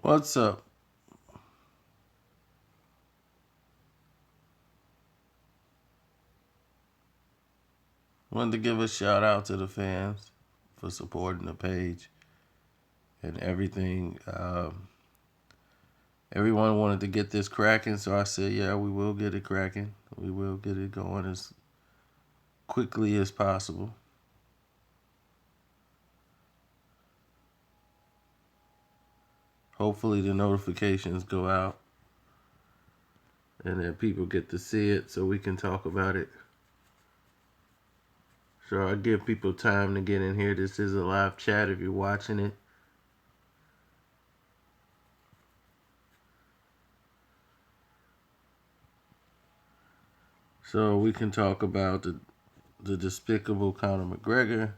What's up? Wanted to give a shout out to the fans for supporting the page and everything. Everyone wanted to get this cracking, so I said, yeah, we will get it cracking. We will get it going as quickly as possible. Hopefully, the notifications go out and then people get to see it so we can talk about it. So I give people time to get in here. This is a live chat if you're watching it. So we can talk about the despicable Conor McGregor,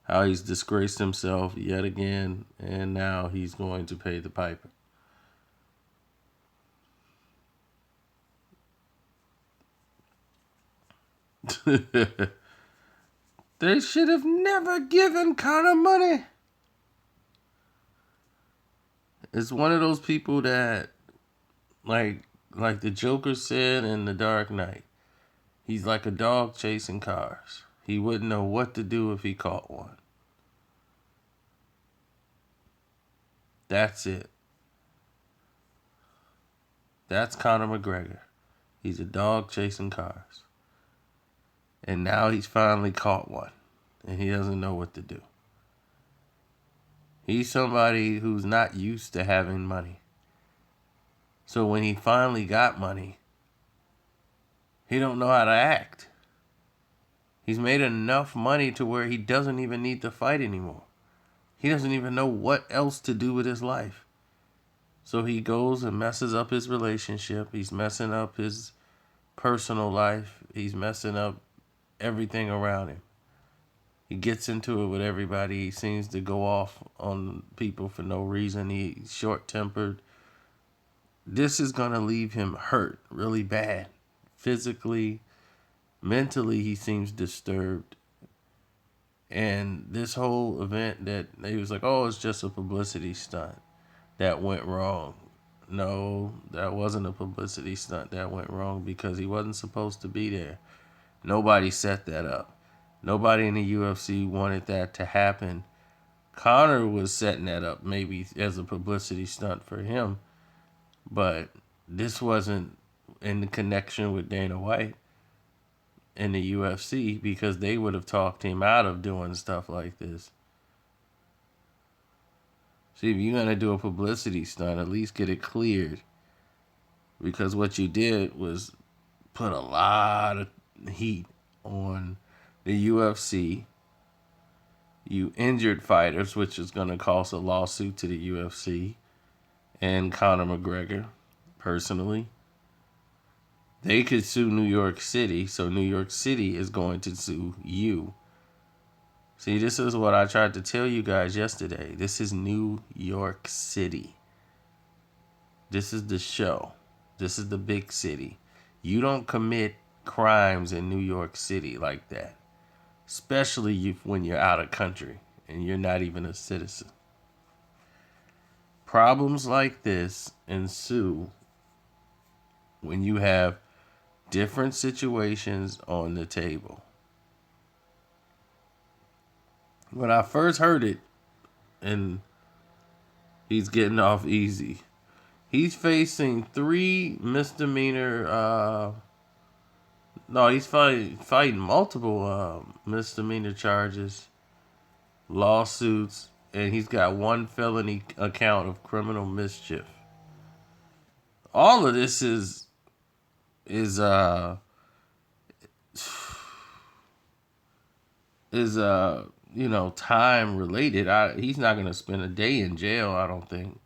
how he's disgraced himself yet again, and now he's going to pay the piper. They should have never given Conor money. It's one of those people that, like the Joker said in The Dark Knight, he's like a dog chasing cars. He wouldn't know what to do if he caught one. That's it. That's Conor McGregor. He's a dog chasing cars. And now he's finally caught one. And he doesn't know what to do. He's somebody who's not used to having money. So when he finally got money, he don't know how to act. He's made enough money to where he doesn't even need to fight anymore. He doesn't even know what else to do with his life. So he goes and messes up his relationship. He's messing up his personal life. He's messing up everything around him. He gets into it with everybody. He seems to go off on people for no reason. He's short-tempered. This is going to leave him hurt really bad. Physically, mentally, he seems disturbed. And this whole event that he was like, oh, it's just a publicity stunt that went wrong. No, that wasn't a publicity stunt that went wrong because he wasn't supposed to be there. Nobody set that up. Nobody in the UFC wanted that to happen. Conor was setting that up maybe as a publicity stunt for him, but this wasn't in the connection with Dana White in the UFC because they would have talked him out of doing stuff like this. See, if you're going to do a publicity stunt, at least get it cleared. Because what you did was put a lot of heat on the UFC. You injured fighters, which is going to cause a lawsuit to the UFC and Conor McGregor personally. They could sue New York City, so New York City is going to sue you. See, this is what I tried to tell you guys yesterday. This is New York City. This is the show. This is the big city. You don't commit crimes in New York City like that, especially when you're out of country and you're not even a citizen. Problems like this ensue when you have different situations on the table. When I first heard it, and he's getting off easy, he's facing 3 misdemeanor. No, he's fighting multiple misdemeanor charges, lawsuits, and he's got 1 felony account of criminal mischief. All of this is time related. He's not gonna spend a day in jail, I don't think.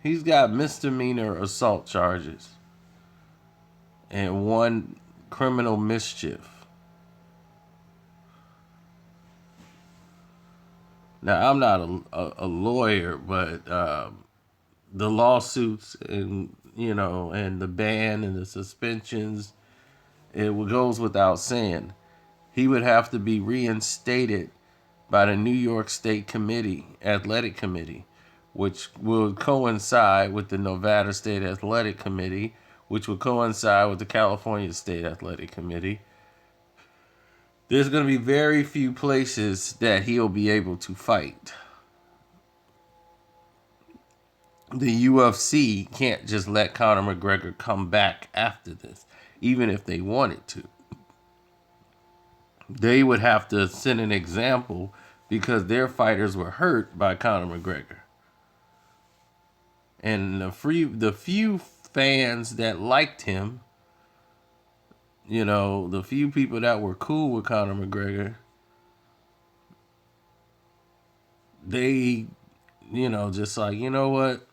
He's got misdemeanor assault charges and 1 criminal mischief. Now, I'm not a lawyer, but the lawsuits and the ban and the suspensions it goes without saying, he would have to be reinstated by the New York State Athletic Committee, which will coincide with the Nevada State Athletic Committee, which will coincide with the California State Athletic Committee. There's going to be very few places that he'll be able to fight. The UFC can't just let Conor McGregor come back after this, even if they wanted to. They would have to set an example because their fighters were hurt by Conor McGregor. And the few fans that liked him, the few people that were cool with Conor McGregor, they, just like, you know what?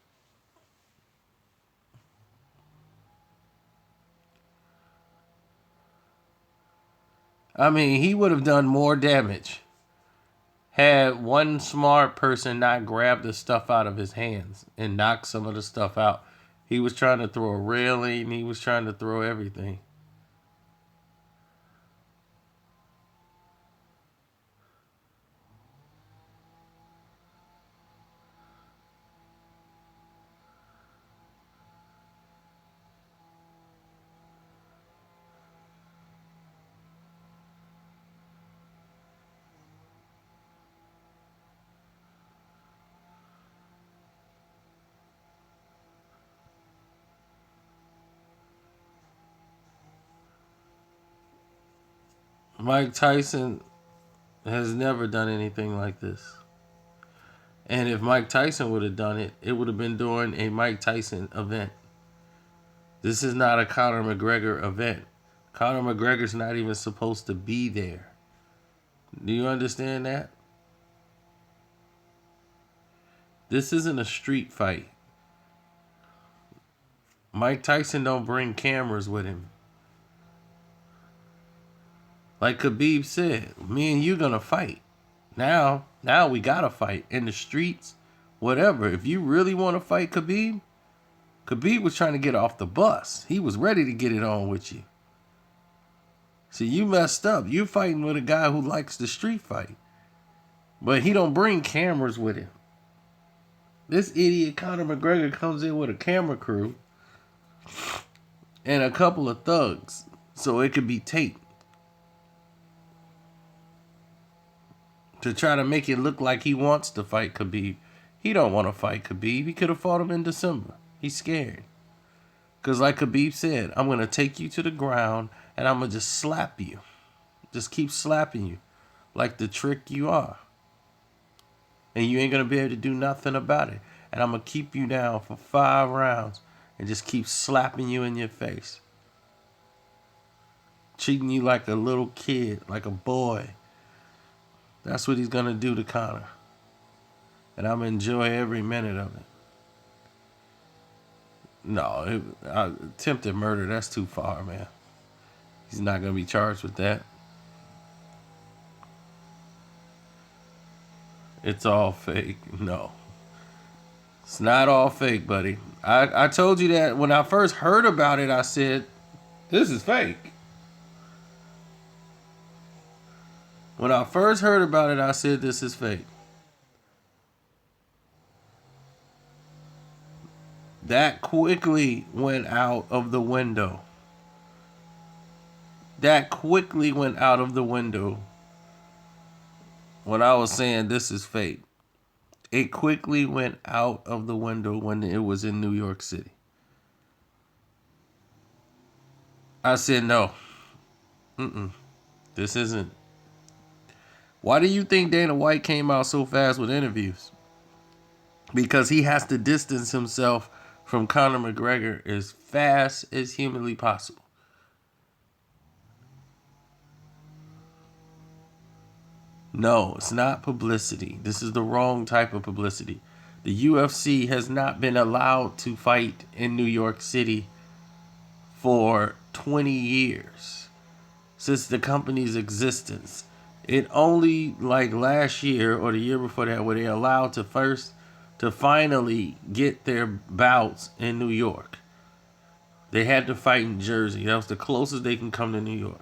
I mean, he would have done more damage had one smart person not grabbed the stuff out of his hands and knocked some of the stuff out. He was trying to throw a railing. He was trying to throw everything. Mike Tyson has never done anything like this. And if Mike Tyson would have done it, it would have been during a Mike Tyson event. This is not a Conor McGregor event. Conor McGregor's not even supposed to be there. Do you understand that? This isn't a street fight. Mike Tyson don't bring cameras with him. Like Khabib said, me and you gonna fight. Now we gotta fight in the streets, whatever. If you really want to fight Khabib was trying to get off the bus. He was ready to get it on with you. See, you messed up. You fighting with a guy who likes the street fight, but he don't bring cameras with him. This idiot Conor McGregor comes in with a camera crew and a couple of thugs so it could be taped. To try to make it look like he wants to fight Khabib. He don't want to fight Khabib. He could have fought him in December. He's scared. Because like Khabib said, I'm going to take you to the ground and I'm going to just slap you. Just keep slapping you like the trick you are. And you ain't going to be able to do nothing about it. And I'm going to keep you down for 5 rounds and just keep slapping you in your face. Treating you like a little kid, like a boy. That's what he's going to do to Conor. And I'm going to enjoy every minute of it. No, attempted murder, that's too far, man. He's not going to be charged with that. It's all fake. No. It's not all fake, buddy. I told you that when I first heard about it, I said, this is fake. When I first heard about it, I said, this is fake. That quickly went out of the window. That quickly went out of the window when I was saying this is fake. It quickly went out of the window when it was in New York City. I said, no. This isn't. Why do you think Dana White came out so fast with interviews? Because he has to distance himself from Conor McGregor as fast as humanly possible. No, it's not publicity. This is the wrong type of publicity. The UFC has not been allowed to fight in New York City for 20 years since the company's existence. It only like last year or the year before that were they allowed to finally get their bouts in New York. They had to fight in Jersey. That was the closest they can come to New York.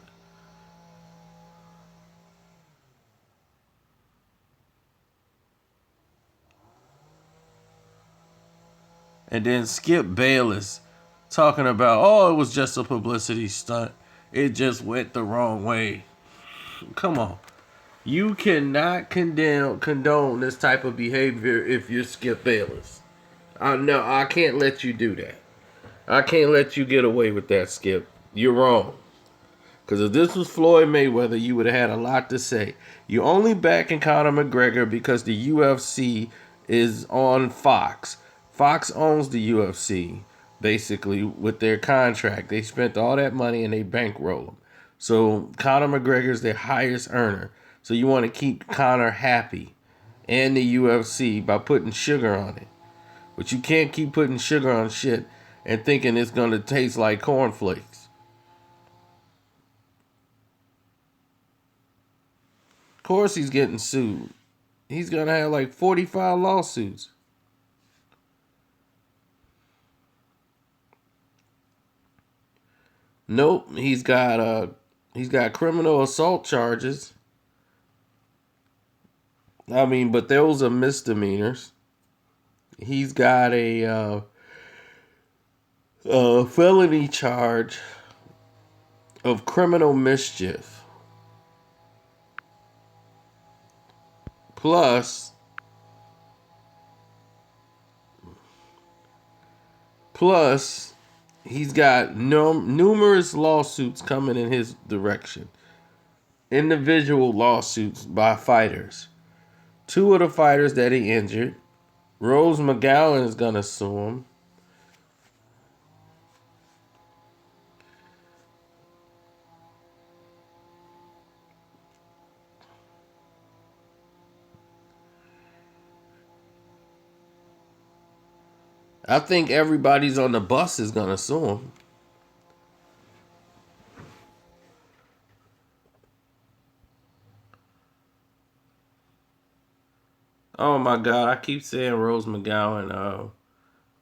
And then Skip Bayless talking about, oh, it was just a publicity stunt. It just went the wrong way. Come on. You cannot condone this type of behavior if you're Skip Bayless. No, I can't let you do that. I can't let you get away with that, Skip. You're wrong. Because if this was Floyd Mayweather, you would have had a lot to say. You only backing Conor McGregor because the UFC is on Fox. Fox owns the UFC, basically, with their contract. They spent all that money and they bankroll them. So Conor McGregor is their highest earner. So you want to keep Conor happy and the UFC by putting sugar on it. But you can't keep putting sugar on shit and thinking it's going to taste like cornflakes. Of course he's getting sued. He's going to have like 45 lawsuits. Nope, he's got criminal assault charges. I mean, but those are misdemeanors. He's got a felony charge of criminal mischief. Plus, he's got numerous lawsuits coming in his direction. Individual lawsuits by fighters. Two of the fighters that he injured. Rose McGowan is going to sue him. I think everybody's on the bus is going to sue him. Oh my God, I keep saying Rose McGowan.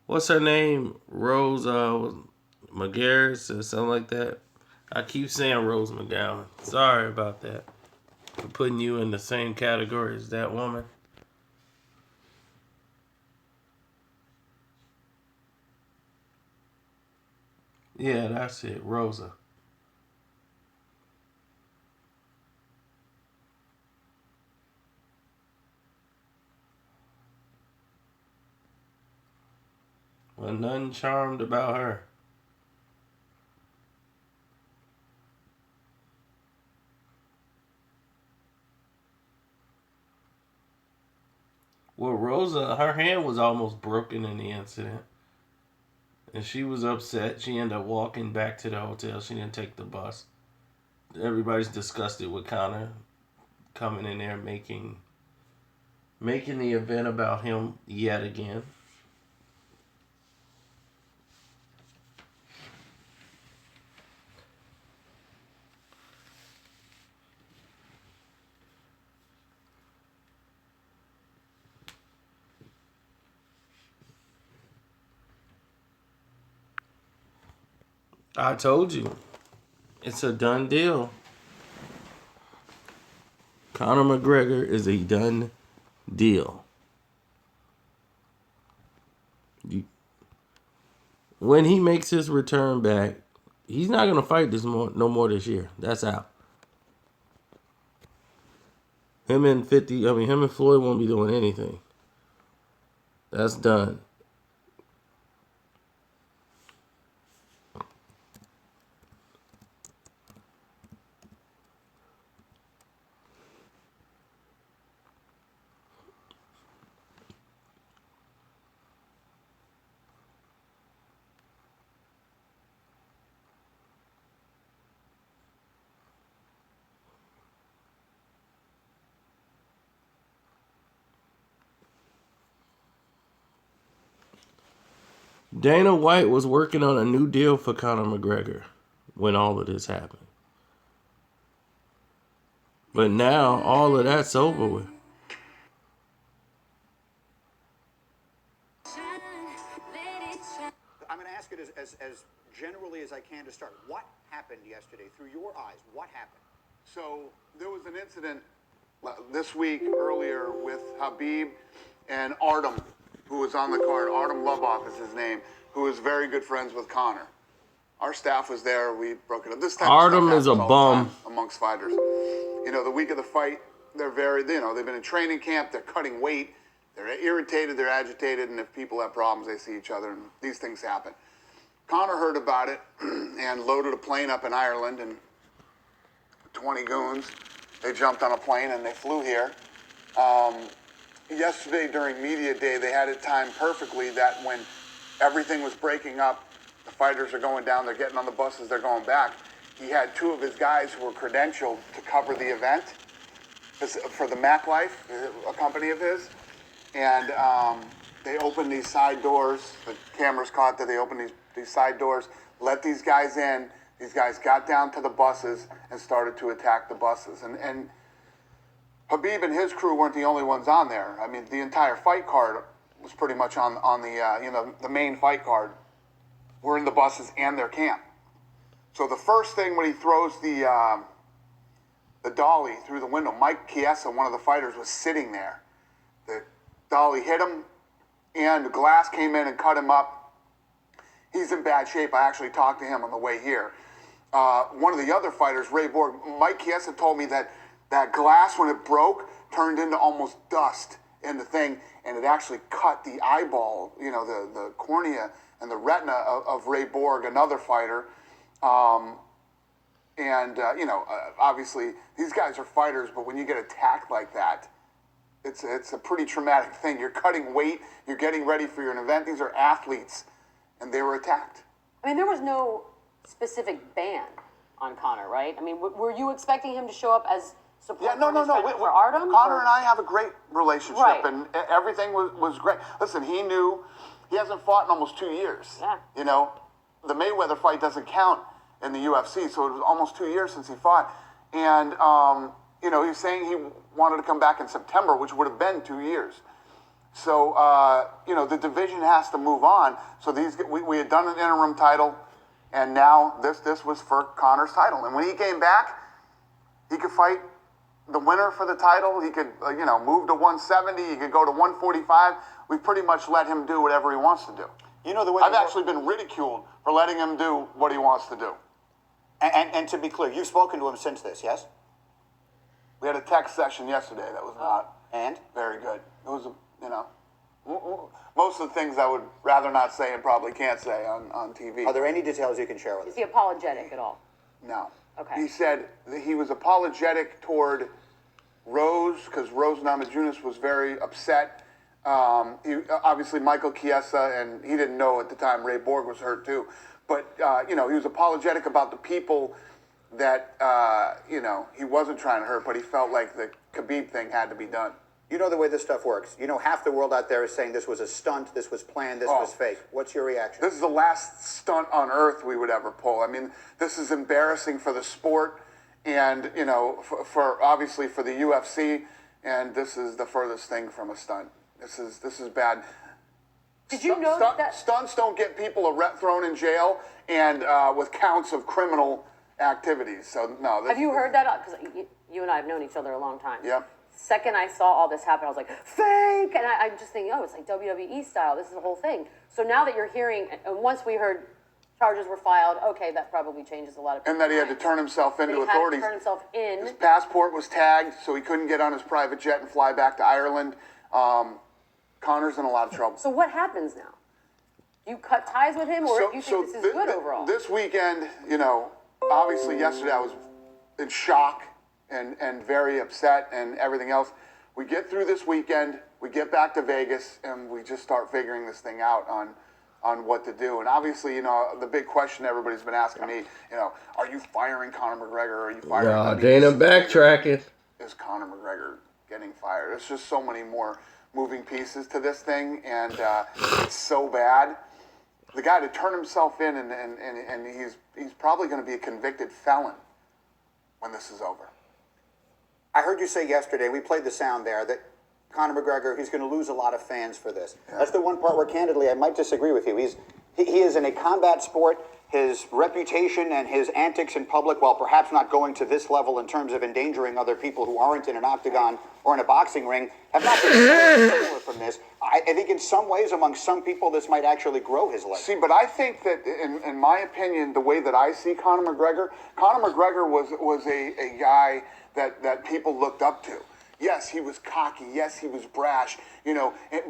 What's her name? Rose McGarris or something like that. I keep saying Rose McGowan. Sorry about that. For putting you in the same category as that woman. Yeah, that's it. Rosa. Well, nothing charmed about her. Well, Rosa, her hand was almost broken in the incident. And she was upset. She ended up walking back to the hotel. She didn't take the bus. Everybody's disgusted with Conor coming in there making the event about him yet again. I told you. It's a done deal. Conor McGregor is a done deal. When he makes his return back, he's not gonna fight no more this year. That's out. Him and Floyd won't be doing anything. That's done. Dana White was working on a new deal for Conor McGregor when all of this happened. But now all of that's over with. I'm going to ask it as plan to start. What happened yesterday through your eyes? What happened? So there was an incident this week earlier with Habib and Artem, who was on the card. Artem Lubov is his name, who is very good friends with Conor. Our staff was there. We broke it up. This type Artem of is stuff a happens all the bum time amongst fighters. You know, the week of the fight, they're very, you know, they've been in training camp. They're cutting weight. They're irritated. They're agitated. And if people have problems, they see each other. And these things happen. Conor heard about it and loaded a plane up in Ireland, and 20 goons. They jumped on a plane and they flew here. Yesterday during media day, they had it timed perfectly that when everything was breaking up, the fighters are going down, they're getting on the buses, they're going back. He had two of his guys who were credentialed to cover the event for the Mac Life, a company of his. And they opened these side doors. The cameras caught that they opened these side doors, let these guys in. These guys got down to the buses and started to attack the buses. And Habib and his crew weren't the only ones on there. I mean, the entire fight card was pretty much on the the main fight card. Were in the buses and their camp. So the first thing when he throws the dolly through the window, Mike Chiesa, one of the fighters, was sitting there. The dolly hit him, and the glass came in and cut him up. He's in bad shape. I actually talked to him on the way here. One of the other fighters, Ray Borg, Mike Chiesa told me that glass, when it broke, turned into almost dust in the thing, and it actually cut the eyeball, the cornea and the retina of Ray Borg, another fighter. Obviously, these guys are fighters, but when you get attacked like that, it's a pretty traumatic thing. You're cutting weight, you're getting ready for your event. These are athletes, and they were attacked. I mean, there was no specific ban on Conor, right? I mean, were you expecting him to show up as support no. for Artem? Conor and I have a great relationship, right. And everything was great. Listen, he knew he hasn't fought in almost 2 years. Yeah. The Mayweather fight doesn't count in the UFC, so it was almost 2 years since he fought. And, he was saying he wanted to come back in September, which would have been 2 years. So, the division has to move on. So we had done an interim title, and now this was for Conor's title. And when he came back, he could fight the winner for the title. He could, move to 170. He could go to 145. We pretty much let him do whatever he wants to do. The way I've actually been ridiculed for letting him do what he wants to do. And to be clear, you've spoken to him since this, yes? We had a text session yesterday that was not and very good. It was, most of the things I would rather not say and probably can't say on TV. Are there any details you can share with us? Is he apologetic at all? No. Okay. He said that he was apologetic toward Rose because Rose Namajunas was very upset. Obviously, Michael Chiesa, and he didn't know at the time Ray Borg was hurt too. But, he was apologetic about the people that, he wasn't trying to hurt, but he felt like the Khabib thing had to be done. You know the way this stuff works. Half the world out there is saying this was a stunt, this was planned, this was fake. What's your reaction? This is the last stunt on earth we would ever pull. I mean, this is embarrassing for the sport and, for obviously for the UFC, and this is the furthest thing from a stunt. This is bad. Did you know that stunts don't get people thrown in jail and with counts of criminal activities? So no. Have you heard that? Because you and I have known each other a long time. Yeah. Second I saw all this happen, I was like, fake! And I'm just thinking, it's like WWE style. This is the whole thing. So now that you're hearing, and once we heard charges were filed, okay, that probably changes a lot of people's And that he had to minds. turn himself into He authorities. had to turn himself in. His passport was tagged, so he couldn't get on his private jet and fly back to Ireland. Conor's in a lot of trouble. So what happens now? Do you cut ties with him, or do you think this is good overall? This weekend, obviously yesterday I was in shock and very upset and everything else. We get through this weekend, we get back to Vegas, and we just start figuring this thing out on what to do. And obviously, the big question everybody's been asking me, are you firing Conor McGregor? Or are you firing Dana backtracking. Is Conor McGregor getting fired? There's just so many more moving pieces to this thing, and it's so bad. The guy to turn himself in, and he's probably going to be a convicted felon when this is over. I heard you say yesterday, we played the sound there, that Conor McGregor, he's going to lose a lot of fans for this. Yeah. That's the one part where, candidly, I might disagree with you. He is in a combat sport. his reputation and his antics in public, while perhaps not going to this level in terms of endangering other people who aren't in an octagon or in a boxing ring, have not been similar from this. I think in some ways, among some people, this might actually grow his legacy. See, but I think that, in my opinion, the way that I see Conor McGregor was a guy that people looked up to. Yes, he was cocky. Yes, he was brash.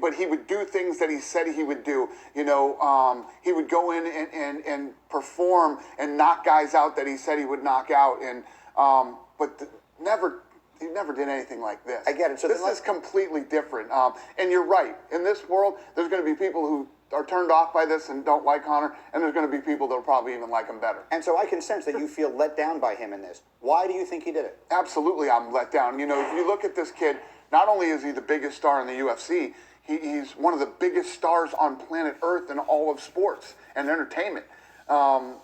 But he would do things that he said he would do. He would go in and perform and knock guys out that he said he would knock out. He never did anything like this. I get it. So this is completely different. And you're right. In this world, there's going to be people who are turned off by this and don't like Conor, and there's going to be people that will probably even like him better. And so I can sense that you feel let down by him in this. Why do you think he did it? Absolutely, I'm let down. If you look at this kid, not only is he the biggest star in the UFC, he's one of the biggest stars on planet Earth in all of sports and entertainment. And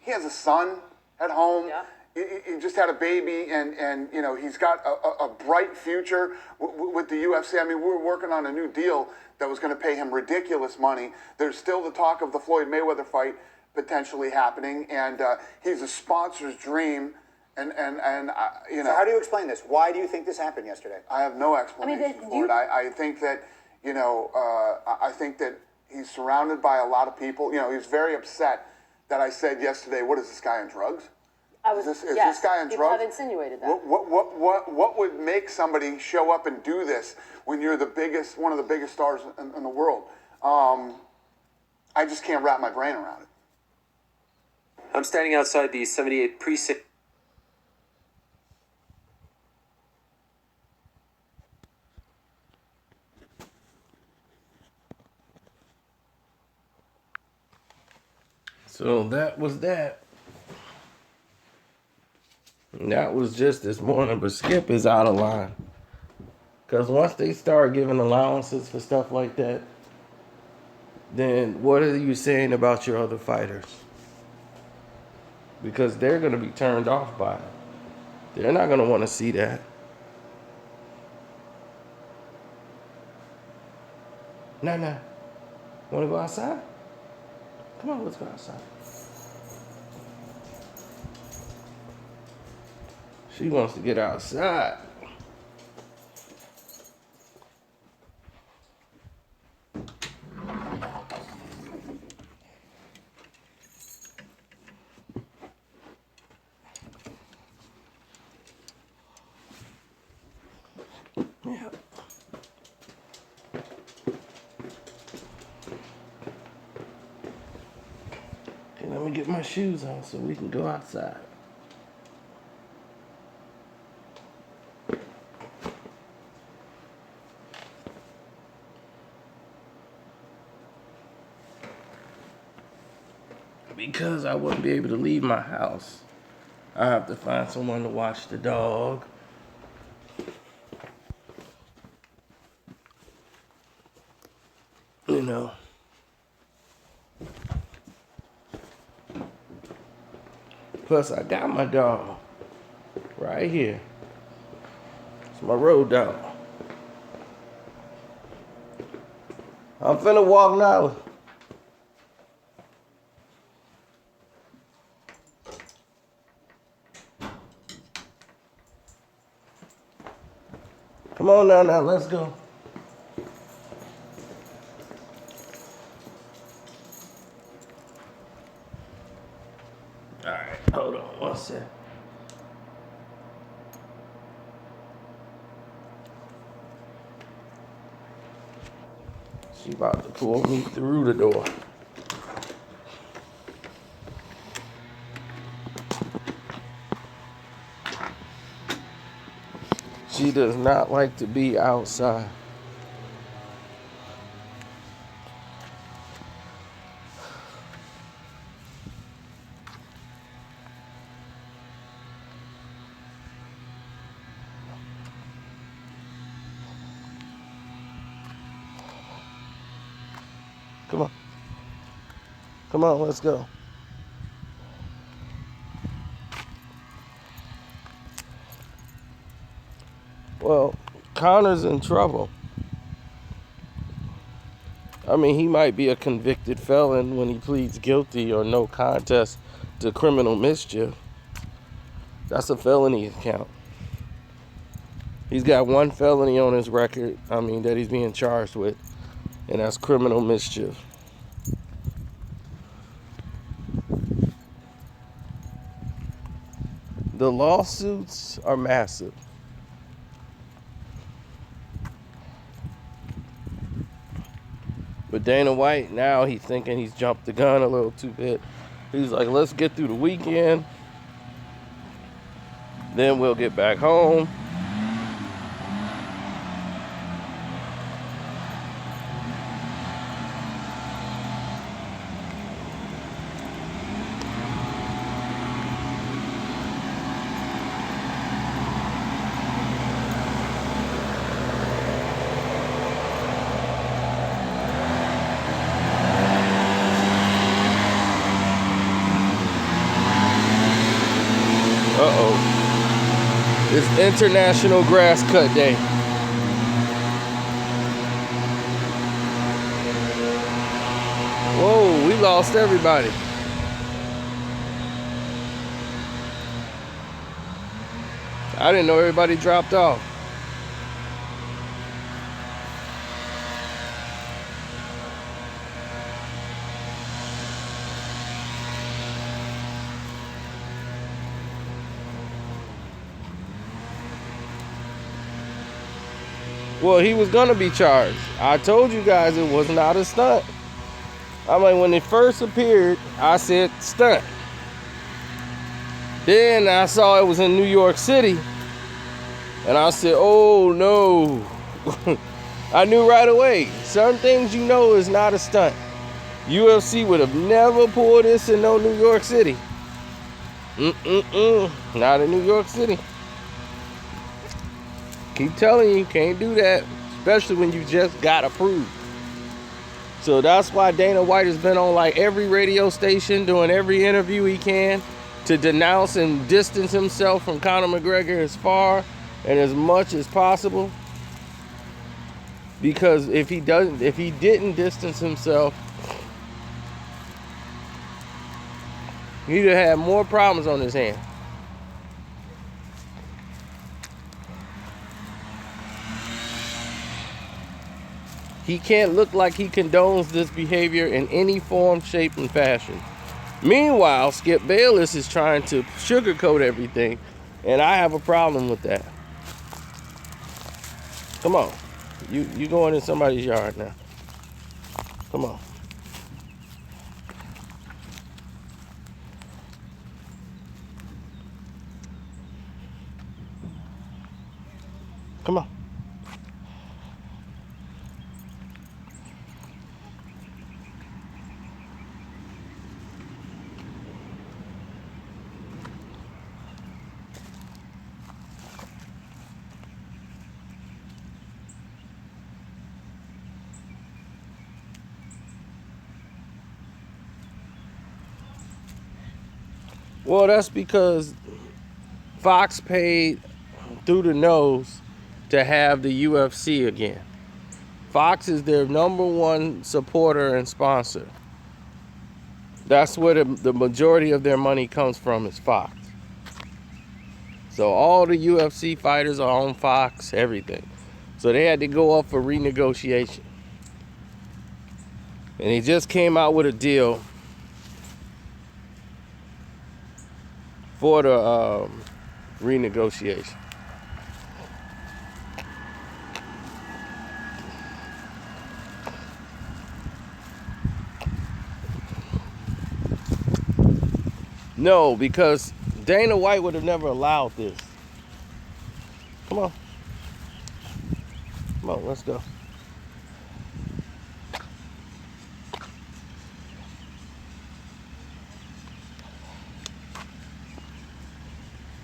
he has a son at home. Yeah. He just had a baby, and he's got a bright future with the UFC. I mean, we're working on a new deal that was going to pay him ridiculous money. There's still the talk of the Floyd Mayweather fight potentially happening, and he's a sponsor's dream. And So how do you explain this? Why do you think this happened yesterday? I have no explanation for it. I think that I think that he's surrounded by a lot of people. He's very upset that I said yesterday, "What is this guy on drugs?" Is this guy on drugs? People have insinuated that. What would make somebody show up and do this when you're one of the biggest stars in the world? I just can't wrap my brain around it. I'm standing outside the 78th precinct. So that was that. That was just this morning, but Skip is out of line. Because once they start giving allowances for stuff like that, then what are you saying about your other fighters? Because they're going to be turned off by it. They're not going to want to see that. Nah. Want to go outside? Come on, let's go outside. She wants to get outside. Yeah. Okay, let me get my shoes on so we can go outside. Because I wouldn't be able to leave my house, I have to find someone to watch the dog. Plus, I got my dog right here. It's my road dog. I'm finna walk now. Come on now, let's go. All right, hold on one sec. She about to pull me through the door. She does not like to be outside. Come on. Come on, let's go. Well, Conor's in trouble. I mean, he might be a convicted felon when he pleads guilty or no contest to criminal mischief. That's a felony count. He's got one felony on his record, that he's being charged with, and that's criminal mischief. The lawsuits are massive. But Dana White, now he's thinking he's jumped the gun a little too bit. He's like, let's get through the weekend. Then we'll get back home. Uh-oh. It's International Grass Cut Day. Whoa, we lost everybody. I didn't know everybody dropped off. Well, he was gonna be charged. I told you guys it was not a stunt. When it first appeared, I said stunt. Then I saw it was in New York City, and I said, oh no. I knew right away. Certain things you know is not a stunt. UFC would have never pulled this in no New York City. Not in New York City. Keep telling you, can't do that, especially when you just got approved. So that's why Dana White has been on like every radio station, doing every interview he can to denounce and distance himself from Conor McGregor as far and as much as possible. Because if he didn't distance himself, he'd have had more problems on his hands. He can't look like he condones this behavior in any form, shape, and fashion. Meanwhile, Skip Bayless is trying to sugarcoat everything, and I have a problem with that. Come on. You going in somebody's yard now. Come on. Come on. Well, that's because Fox paid through the nose to have the UFC again. Fox is their #1 supporter and sponsor. That's where the majority of their money comes from, is Fox. So all the UFC fighters are on Fox, everything. So they had to go up for renegotiation. And he just came out with a deal for the renegotiation. No, because Dana White would have never allowed this. Come on. Come on, let's go.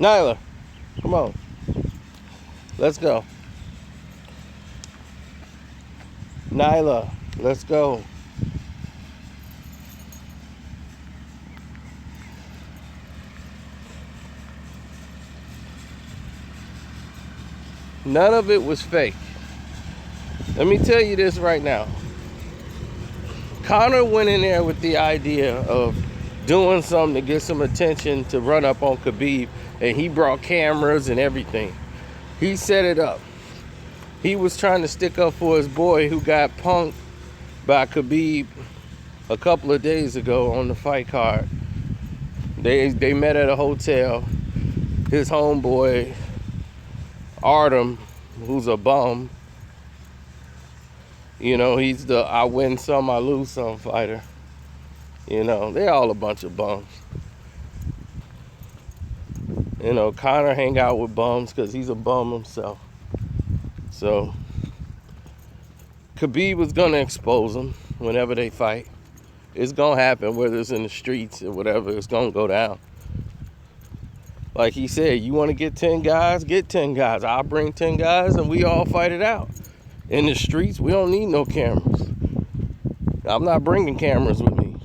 Nyla, come on. Let's go. Nyla, let's go. None of it was fake. Let me tell you this right now. Conor went in there with the idea of doing something to get some attention to run up on Khabib, and he brought cameras and everything. He set it up. He was trying to stick up for his boy who got punked by Khabib a couple of days ago on the fight card. They met at a hotel. His homeboy, Artem, who's a bum, you know, he's the I win some, I lose some fighter. You know, they're all a bunch of bums. You know, Conor hang out with bums because he's a bum himself. So, Khabib was going to expose him whenever they fight. It's going to happen, whether it's in the streets or whatever, it's going to go down. Like he said, you want to get 10 guys, get 10 guys. I'll bring 10 guys and we all fight it out. In the streets, we don't need no cameras. I'm not bringing cameras with me.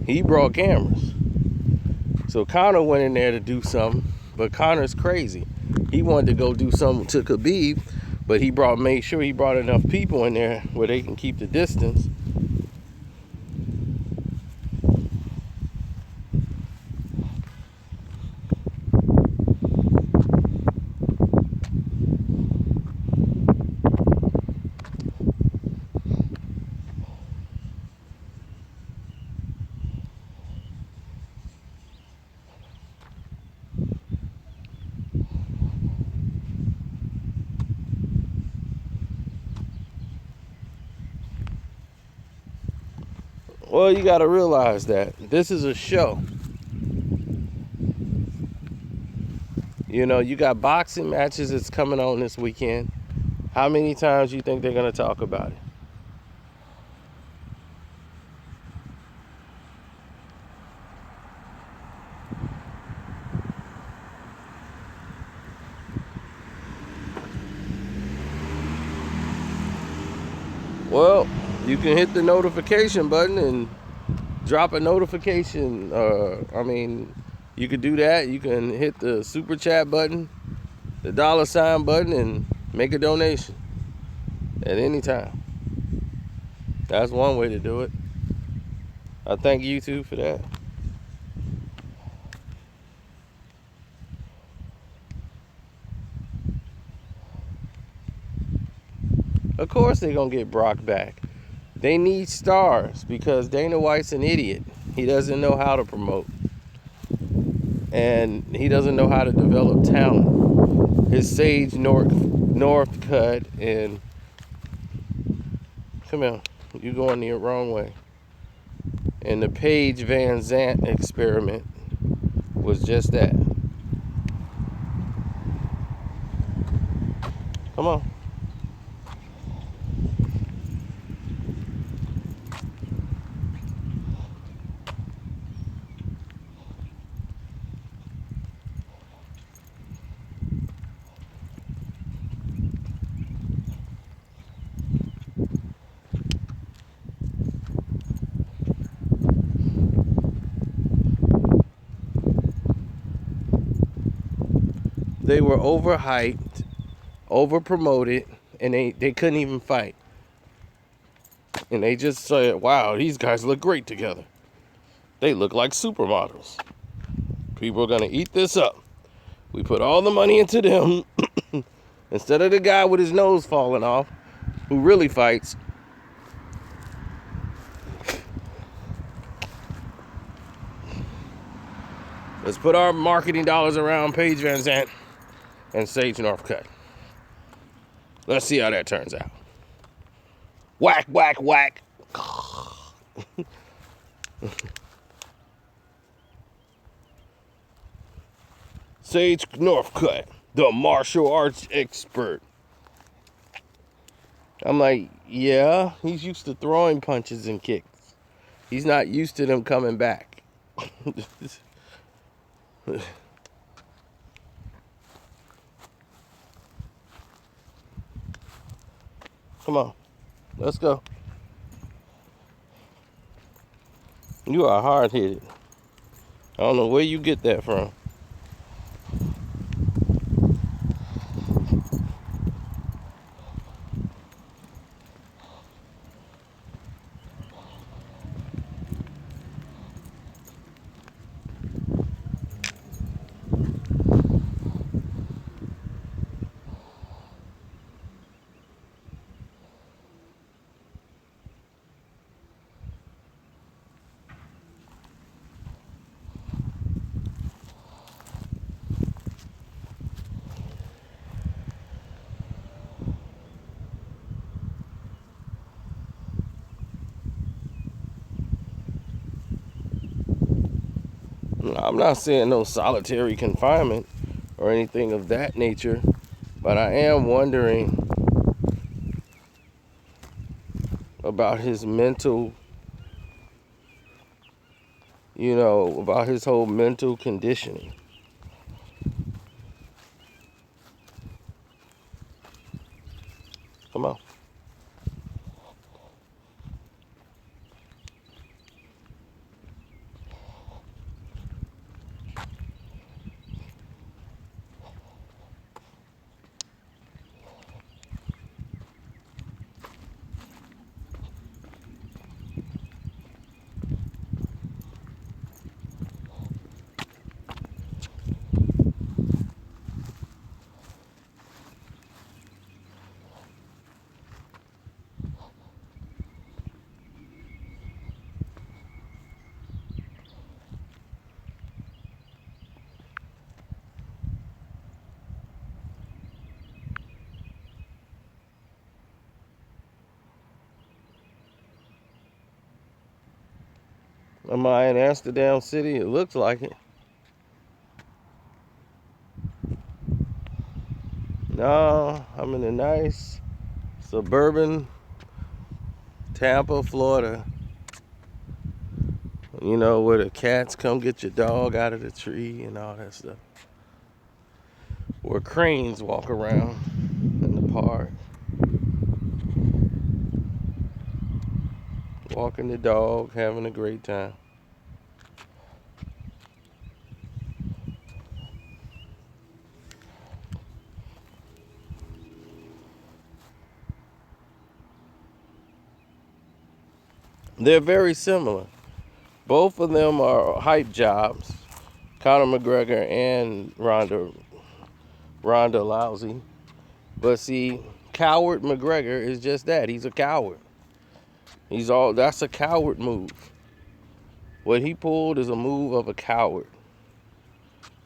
He brought cameras. So Conor went in there to do something, but Conor's crazy. He wanted to go do something to Khabib, but made sure he brought enough people in there where they can keep the distance. Well, you got to realize that this is a show. You know, you got boxing matches that's coming on this weekend. How many times do you think they're going to talk about it? Well, you can hit the notification button and drop a notification. You could do that. You can hit the super chat button, the $ button, and make a donation at any time. That's one way to do it. I thank YouTube for that. Of course they're going to get Brock back. They need stars because Dana White's an idiot. He doesn't know how to promote. And he doesn't know how to develop talent. His Sage Northcutt and... Come on, you're going the wrong way. And the Paige Van Zant experiment was just that. Come on. They were overhyped, overpromoted, and they couldn't even fight. And they just said, wow, these guys look great together. They look like supermodels. People are going to eat this up. We put all the money into them instead of the guy with his nose falling off who really fights. Let's put our marketing dollars around Paige Van Zant and Sage Northcutt. Let's see how that turns out. Whack, whack, whack. Sage Northcutt, the martial arts expert. I'm like, yeah, he's used to throwing punches and kicks. He's not used to them coming back. Come on, let's go. You are hard-headed. I don't know where you get that from. I'm not saying no solitary confinement or anything of that nature, but I am wondering about his mental, about his whole mental conditioning. Come on. Am I in Amsterdam City? It looks like it. No, I'm in a nice suburban Tampa, Florida. Where the cats come get your dog out of the tree and all that stuff. Where cranes walk around in the park. Walking the dog, having a great time. They're very similar. Both of them are hype jobs. Conor McGregor and Ronda Rousey. But see, coward McGregor is just that. He's a coward. That's a coward move. What he pulled is a move of a coward.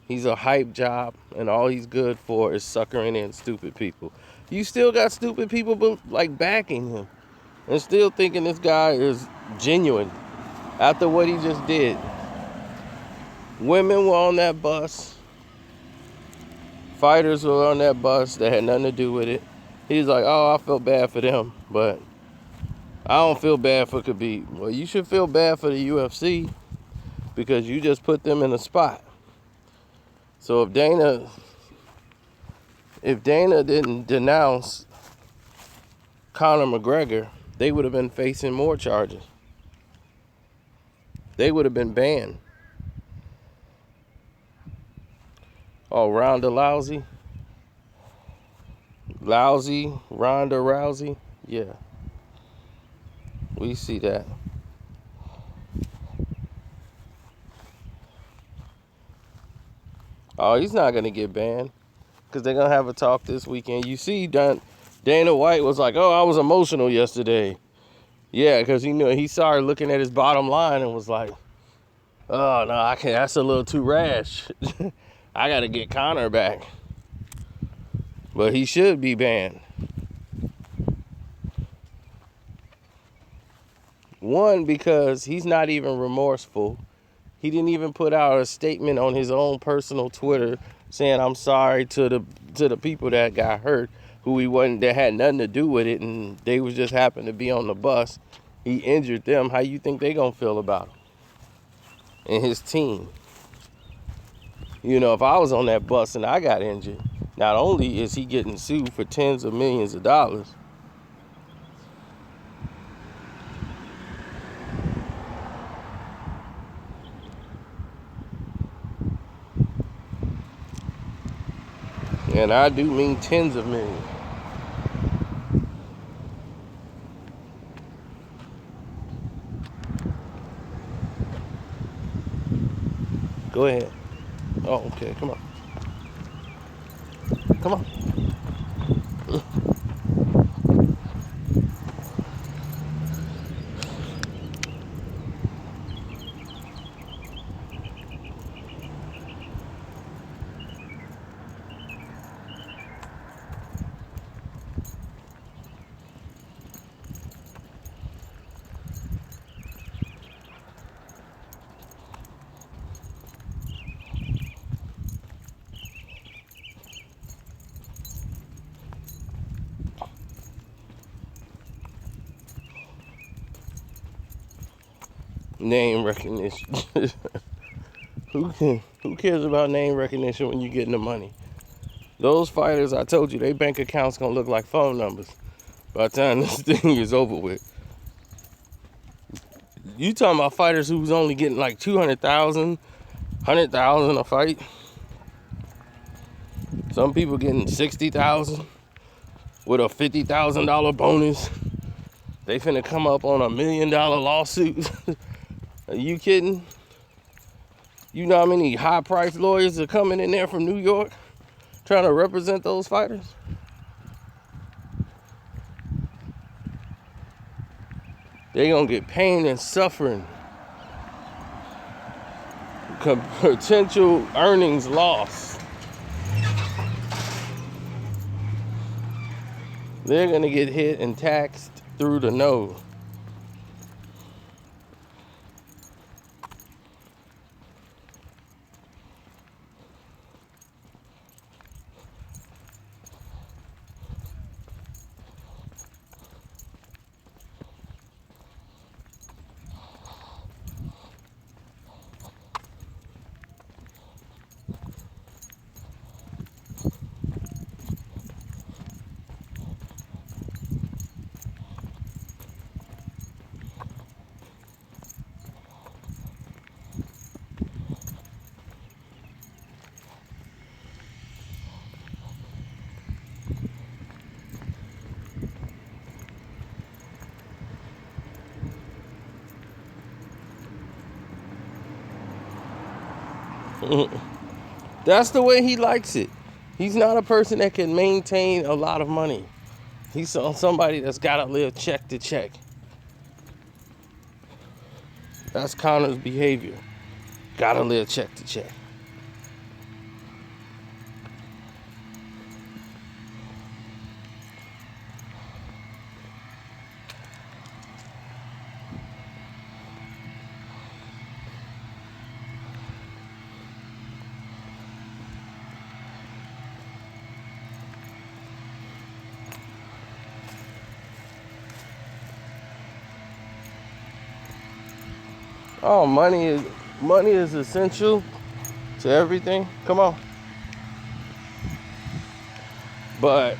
He's a hype job, and all he's good for is suckering in stupid people. You still got stupid people backing him and still thinking this guy is genuine after what he just did. Women were on that bus. Fighters were on that bus that had nothing to do with it. He's like, oh, I felt bad for them, but I don't feel bad for Khabib. Well, you should feel bad for the UFC because you just put them in a spot. So if Dana didn't denounce Conor McGregor, they would have been facing more charges. They would have been banned. Oh, Ronda Rousey? Ronda Rousey? Yeah. We see that. Oh, he's not going to get banned because they're going to have a talk this weekend. You see, Dana White was like, oh, I was emotional yesterday. Yeah, because he started looking at his bottom line and was like, oh, no, I can't. That's a little too rash. I got to get Conor back. But he should be banned. One, because he's not even remorseful. He didn't even put out a statement on his own personal Twitter saying, I'm sorry to the people that got hurt, that had nothing to do with it, and they was just happened to be on the bus. He injured them. How you think they gonna feel about him and his team? If I was on that bus and I got injured, not only is he getting sued for tens of millions of dollars, and I do mean tens of millions. Go ahead. Oh, okay, come on. Come on. name recognition. Who cares about name recognition when you're getting the money? Those fighters, I told you, their bank accounts gonna look like phone numbers by the time this thing is over with. You talking about fighters who's only getting like 200,000, 100,000 a fight? Some people getting 60,000 with a $50,000 bonus. They finna come up on $1 million lawsuit. Are you kidding? You know how many high-priced lawyers are coming in there from New York trying to represent those fighters? They gonna get pain and suffering. Potential earnings loss. They're gonna get hit and taxed through the nose. That's the way he likes it. He's not a person that can maintain a lot of money. He's somebody that's got to live check to check. That's Conor's behavior. Got to live check to check. Oh, money is essential to everything. Come on. But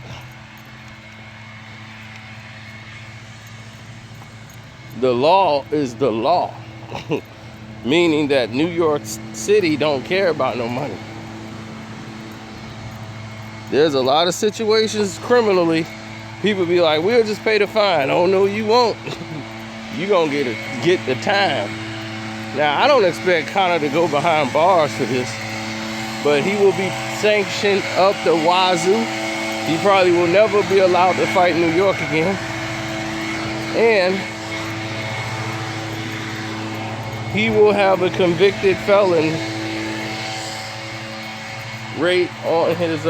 the law is the law. Meaning that New York City don't care about no money. There's a lot of situations criminally. People be like, we'll just pay the fine. Oh no, you won't. You gonna get the time. Now, I don't expect Conor to go behind bars for this, but he will be sanctioned up the wazoo. He probably will never be allowed to fight in New York again. And he will have a convicted felon rate on his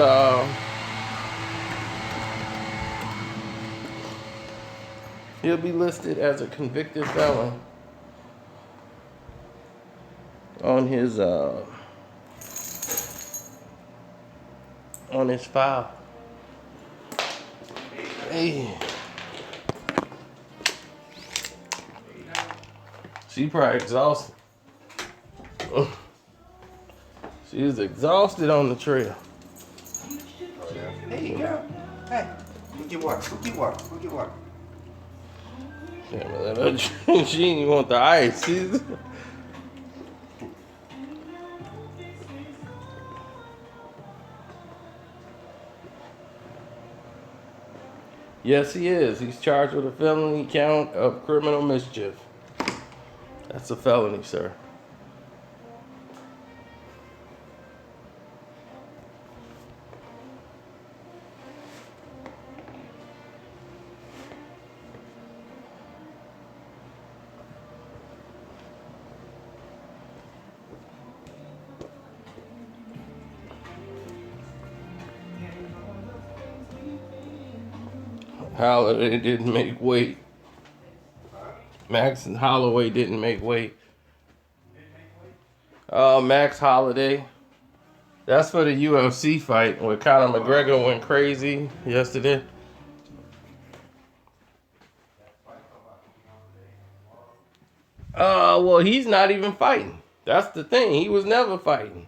he'll be listed as a convicted felon on his file. Hey. She probably exhausted. She is exhausted on the trail. Hey, girl. Hey, look your work. Look your work. Look your work. Yeah, she didn't even want the ice. Yes, he is. He's charged with a felony count of criminal mischief. That's a felony, sir. Holloway didn't make weight. Max and Holloway didn't make weight. Max Holloway. That's for the UFC fight where Conor McGregor went crazy yesterday. Well, he's not even fighting. That's the thing. He was never fighting.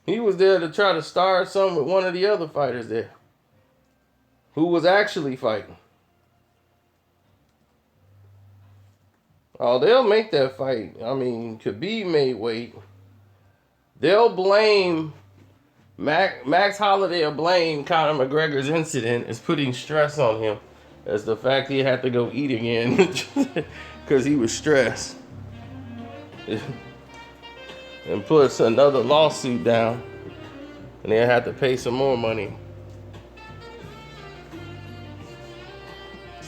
He was there to try to start something with one of the other fighters there, who was actually fighting. Oh, they'll make that fight. I mean, Khabib made weight. They'll blame Max Holloway. Will blame Conor McGregor's incident as putting stress on him, as the fact he had to go eat again because he was stressed, and puts another lawsuit down, and they had to pay some more money.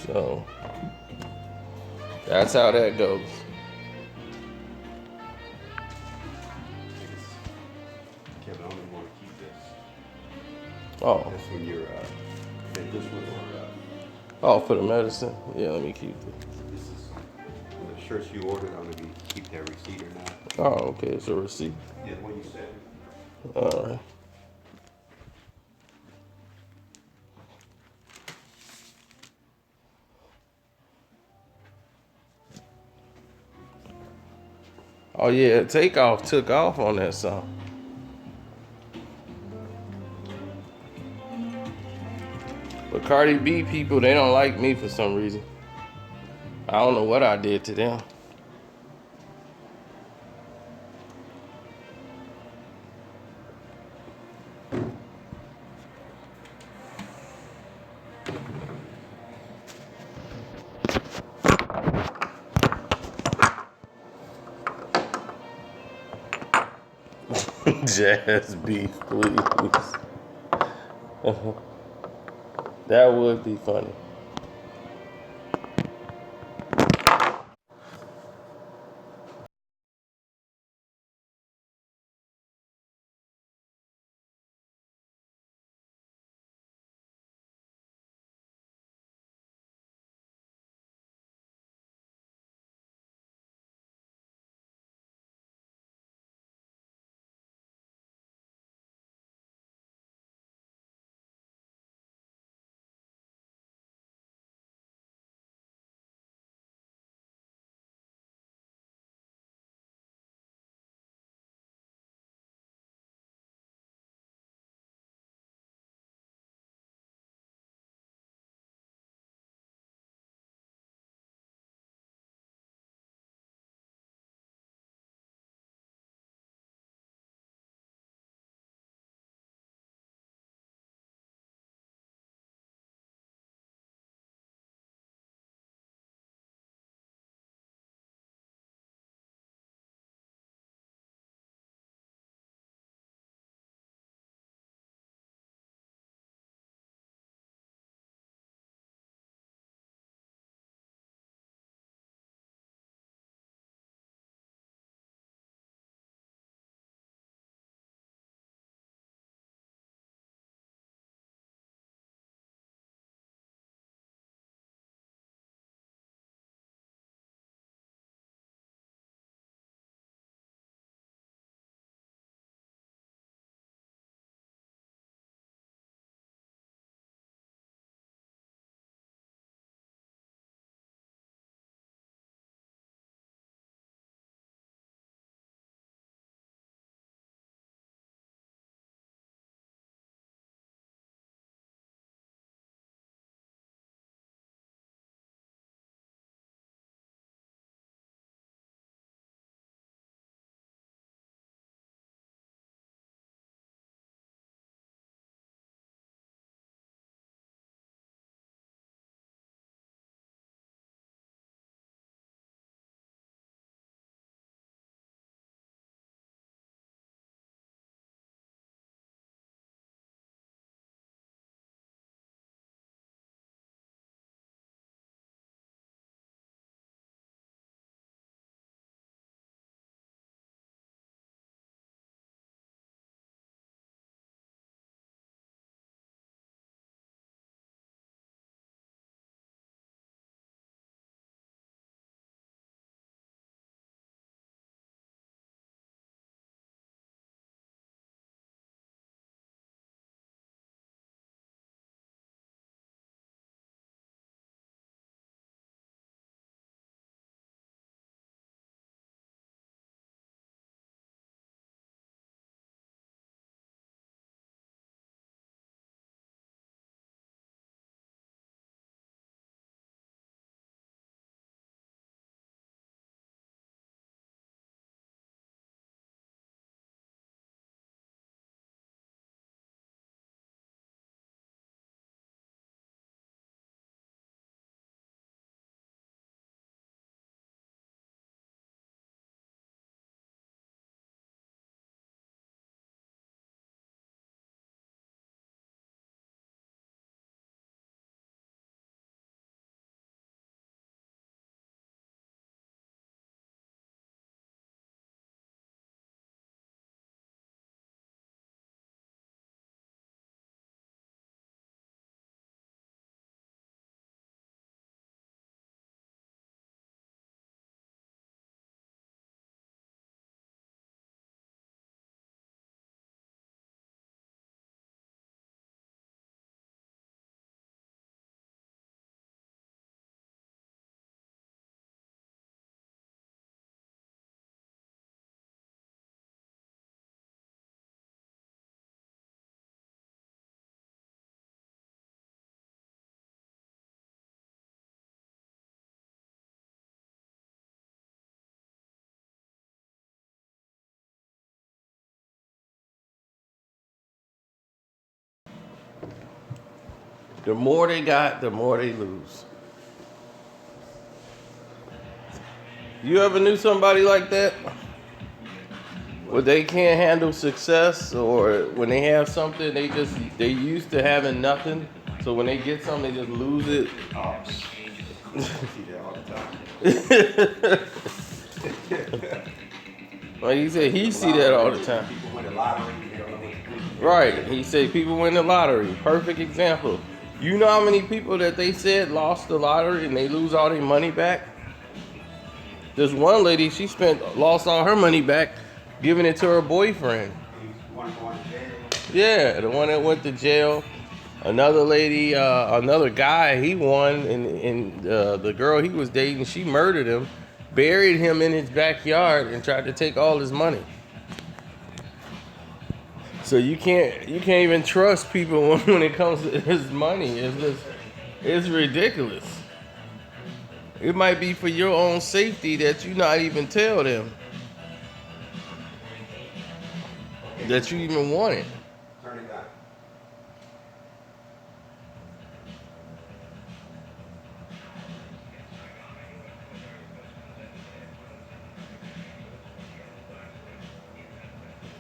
So that's how that goes. Kevin, I only want to keep this. Oh, That's when you're, this one oh, for the medicine. Yeah, let me keep it. this is the shirts you ordered. I'm gonna keep that receipt or not. Oh, okay, it's a receipt. Yeah, the one you said. All right. Oh yeah, Takeoff took off on that song. But Cardi B people, they don't like me for some reason. I don't know what I did to them. Jazz beef, please. That would be funny. The more they got, the more they lose. You ever knew somebody like that? Where they can't handle success, or when they have something, they used to having nothing. So when they get something, they just lose it. Oh, I see that all the time. Like he said, he see that all the time. People win the lottery, they don't know what to do. Right. He said people win the lottery. Perfect example. You know how many people that they said lost the lottery and they lose all their money back? There's one lady, she lost all her money back giving it to her boyfriend. One going to jail. Yeah, the one that went to jail. Another lady, another guy, he won, and the girl he was dating, she murdered him, buried him in his backyard, and tried to take all his money. So you can't even trust people when it comes to his money. It's ridiculous. It might be for your own safety that you not even tell them that you even want it. Turn it down.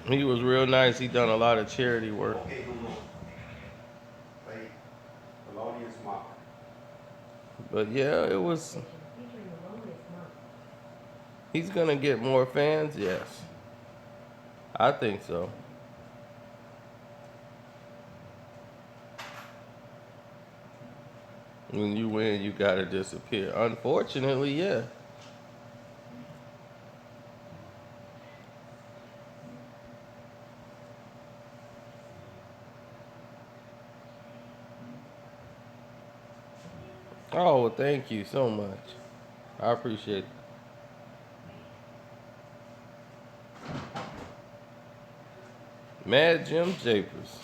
He was real nice. He done a lot of charity work. Okay, Google. Play Melodious Mark. But yeah, it was. He's gonna get more fans, yes. I think so. When you win, you gotta disappear. Unfortunately, yeah. Oh, well, thank you so much. I appreciate it. Mad Jim Japers.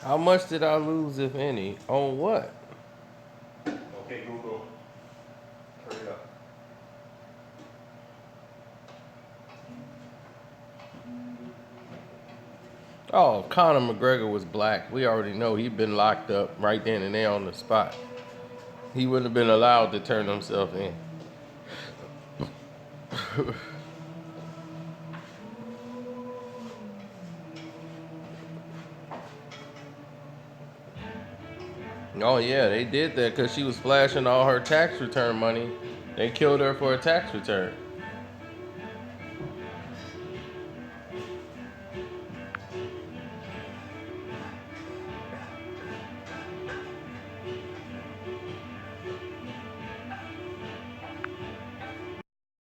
How much did I lose, if any? On what? Okay, Google. Turn it up. Oh, Conor McGregor was black. We already know he'd been locked up right then and there on the spot. He wouldn't have been allowed to turn himself in. Oh yeah, they did that because she was flashing all her tax return money. They killed her for a tax return.